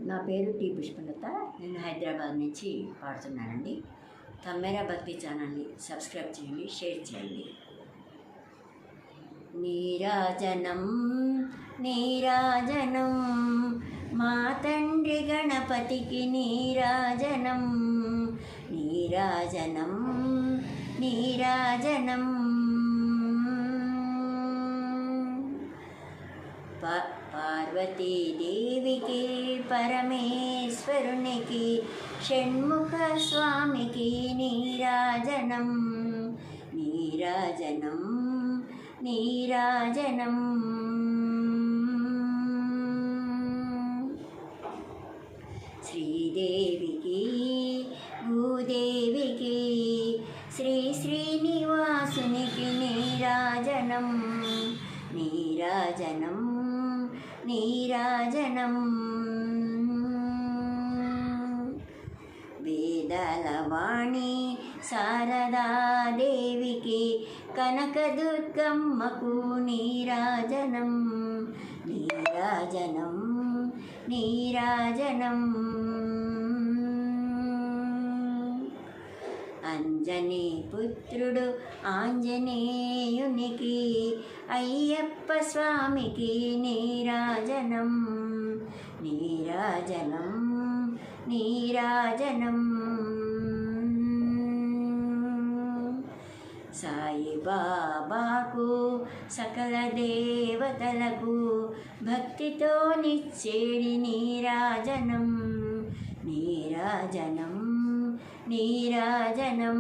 నా పేరు టి పుష్పలత. నేను హైదరాబాద్ నుంచి పాడుతున్నానండి. తమ్మేరా భక్తి ఛానల్ని సబ్స్క్రైబ్ చేయండి, షేర్ చేయండి. నీరాజనం నీరాజనం మా తండ్రి గణపతికి నీరాజనం. నీరాజనం నీరాజనం పార్వతీదేవికి పరమేశ్వరునికి షణ్ముఖ స్వామికి నీరాజనం. నీరాజనం నీరాజనం శ్రీదేవికి భూదేవికి శ్రీ శ్రీనివాసునికి నీరాజనం. నీరాజనం నీరాజనం వేదలవాణి శారదాదేవికి కనకదుర్గమ్మకు నీరాజనం. నీరాజనం నీరాజనం అంజనీ పుత్రుడు ఆంజనేయునికి అయ్యప్ప స్వామికి నీరాజనం. నీరాజనం నీరాజనం సాయిబాబాకు సకల దేవతలకు భక్తితో నిచ్చేడి నీరాజనం. నీరాజనం నీరాజనం